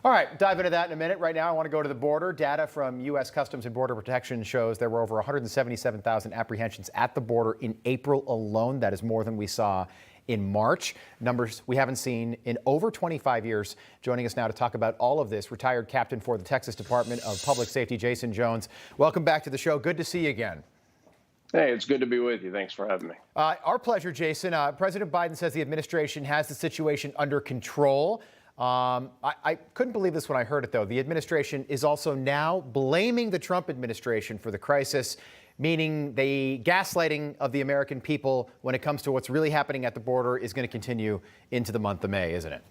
All right, dive into that in a minute. Right now, I want to go to the border. Data from U.S. Customs and Border Protection shows there were over 177,000 apprehensions at the border in April alone. That is more than we saw in March. Numbers we haven't seen in over 25 years. Joining us now to talk about all of this, retired captain for the Texas Department of Public Safety, Jason Jones. Welcome back to the show. Good to see you again. Hey, it's good to be with you. Thanks for having me. Our pleasure, Jason. President Biden says the administration has the situation under control. I couldn't believe this when I heard it, though. The administration is also now blaming the Trump administration for the crisis, meaning the gaslighting of the American people when it comes to what's really happening at the border is going to continue into the month of May, isn't it?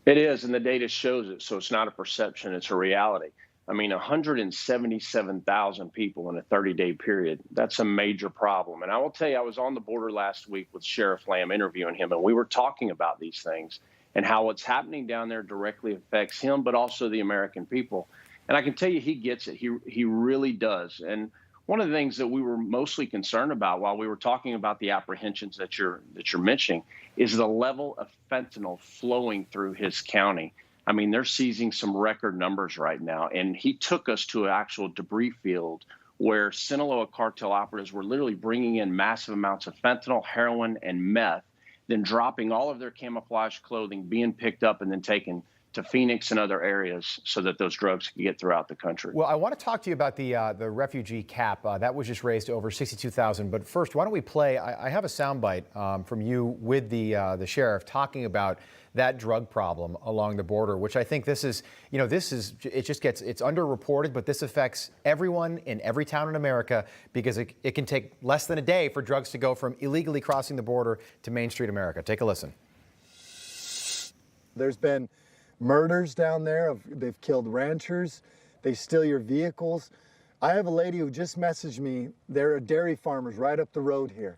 It is, and the data shows it, so it's not a perception, it's a reality. I mean, 177,000 people in a 30-day period, that's a major problem. And I will tell you, I was on the border last week with Sheriff Lamb interviewing him, and we were talking about these things and how what's happening down there directly affects him, but also the American people. And I can tell you, he gets it. He really does. And one of the things that we were mostly concerned about while we were talking about the apprehensions that you're mentioning is the level of fentanyl flowing through his county. I mean, they're seizing some record numbers right now. And he took us to an actual debris field where Sinaloa cartel operatives were literally bringing in massive amounts of fentanyl, heroin, and meth, then dropping all of their camouflage clothing, being picked up and then taken to Phoenix and other areas so that those drugs could get throughout the country. Well, I want to talk to you about the refugee cap. That was just raised to over 62,000. But first, why don't we play? I have a soundbite from you with the sheriff talking about that drug problem along the border, which I think it's underreported, but this affects everyone in every town in America because it can take less than a day for drugs to go from illegally crossing the border to Main Street America. Take a listen. There's been murders down there. They've killed ranchers. They steal your vehicles. I have a lady who just messaged me. There are dairy farmers right up the road here.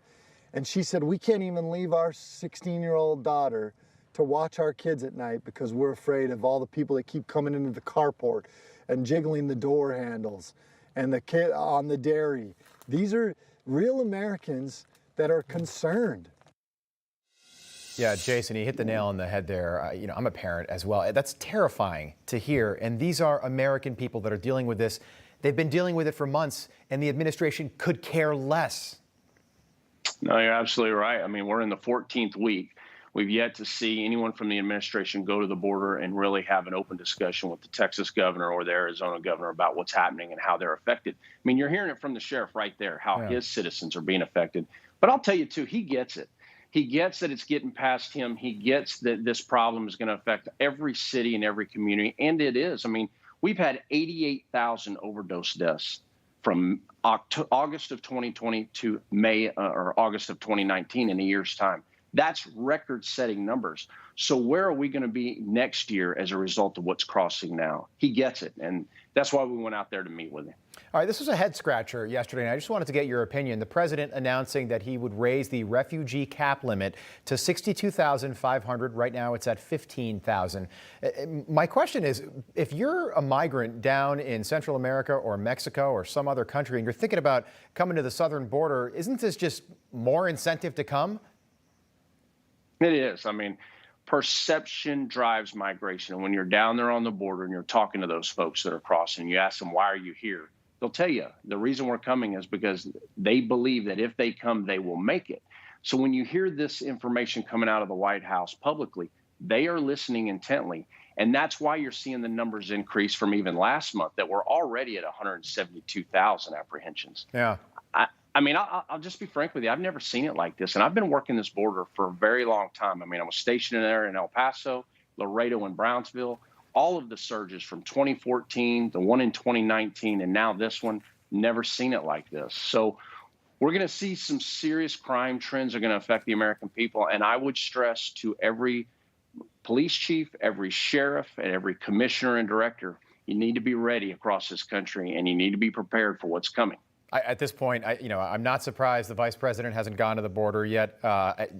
And she said, we can't even leave our 16-year-old daughter to watch our kids at night because we're afraid of all the people that keep coming into the carport and jiggling the door handles and the kid on the dairy. These are real Americans that are concerned. Yeah, Jason, you hit the nail on the head there. I'm a parent as well. That's terrifying to hear. And these are American people that are dealing with this. They've been dealing with it for months, and the administration could care less. No, you're absolutely right. I mean, we're in the 14th week. We've yet to see anyone from the administration go to the border and really have an open discussion with the Texas governor or the Arizona governor about what's happening and how they're affected. I mean, you're hearing it from the sheriff right there, how his citizens are being affected. But I'll tell you, too, he gets it. He gets that it's getting past him. He gets that this problem is going to affect every city and every community, and it is. I mean, we've had 88,000 overdose deaths from August of 2020 to May or August of 2019 in a year's time. That's record-setting numbers. So where are we going to be next year as a result of what's crossing now? He gets it, and that's why we went out there to meet with him. All right, this was a head-scratcher yesterday, and I just wanted to get your opinion. The president announcing that he would raise the refugee cap limit to 62,500. Right now it's at 15,000. My question is, if you're a migrant down in Central America or Mexico or some other country and you're thinking about coming to the southern border, isn't this just more incentive to come? It is. I mean, perception drives migration. And when you're down there on the border and you're talking to those folks that are crossing, you ask them, why are you here? They'll tell you the reason we're coming is because they believe that if they come, they will make it. So when you hear this information coming out of the White House publicly, they are listening intently. And that's why you're seeing the numbers increase from even last month that we're already at 172,000 apprehensions. Yeah. I mean, I'll just be frank with you. I've never seen it like this. And I've been working this border for a very long time. I mean, I was stationed there in El Paso, Laredo, and Brownsville. All of the surges from 2014, the one in 2019, and now this one, never seen it like this. So we're going to see some serious crime trends are going to affect the American people. And I would stress to every police chief, every sheriff, and every commissioner and director, you need to be ready across this country, and you need to be prepared for what's coming. At this point, I'm not surprised the vice president hasn't gone to the border yet.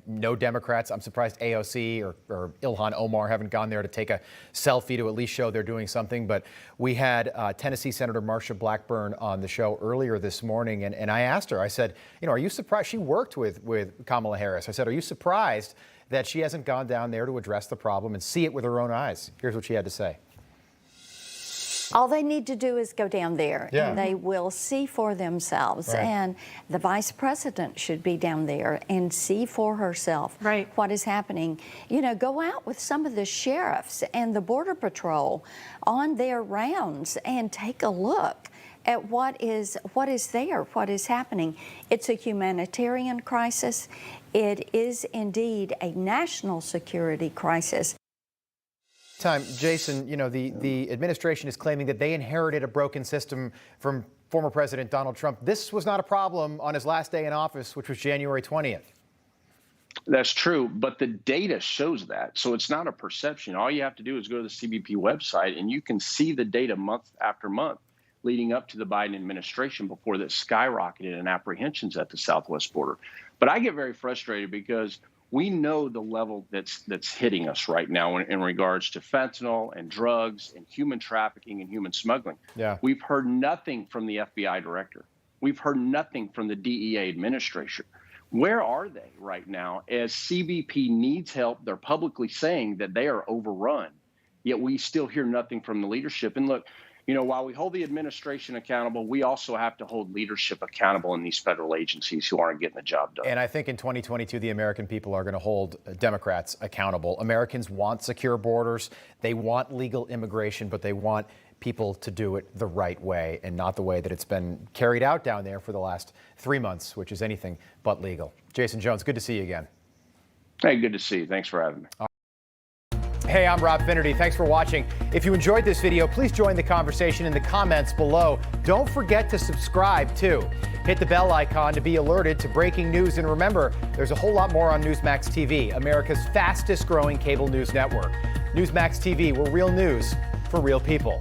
No Democrats. I'm surprised AOC or Ilhan Omar haven't gone there to take a selfie to at least show they're doing something. But we had Tennessee Senator Marsha Blackburn on the show earlier this morning, and I asked her, I said, are you surprised? She worked with Kamala Harris. I said, are you surprised that she hasn't gone down there to address the problem and see it with her own eyes. Here's what she had to say. All they need to do is go down there, Yeah. and they will see for themselves. Right. And the vice president should be down there and see for herself Right. what is happening. You know, go out with some of the sheriffs and the Border Patrol on their rounds and take a look at what is there, what is happening. It's a humanitarian crisis. It is indeed a national security crisis. Jason, you know, the administration is claiming that they inherited a broken system from former President Donald Trump. This was not a problem on his last day in office, which was January 20th. That's true, but the data shows that. So it's not a perception. All you have to do is go to the CBP website and you can see the data month after month leading up to the Biden administration before that skyrocketed in apprehensions at the southwest border. But I get very frustrated because we know the level that's hitting us right now in regards to fentanyl and drugs and human trafficking and human smuggling. Yeah. We've heard nothing from the FBI director. We've heard nothing from the DEA administration. Where are they right now? As CBP needs help, they're publicly saying that they are overrun, yet we still hear nothing from the leadership. And look, you know, while we hold the administration accountable, we also have to hold leadership accountable in these federal agencies who aren't getting the job done. And I think in 2022, the American people are going to hold Democrats accountable. Americans want secure borders. They want legal immigration, but they want people to do it the right way and not the way that it's been carried out down there for the last 3 months, which is anything but legal. Jason Jones, good to see you again. Hey, good to see you. Thanks for having me. Hey, I'm Rob Finnerty. Thanks for watching. If you enjoyed this video, please join the conversation in the comments below. Don't forget to subscribe, too. Hit the bell icon to be alerted to breaking news. And remember, there's a whole lot more on Newsmax TV, America's fastest growing cable news network. Newsmax TV, we're real news for real people.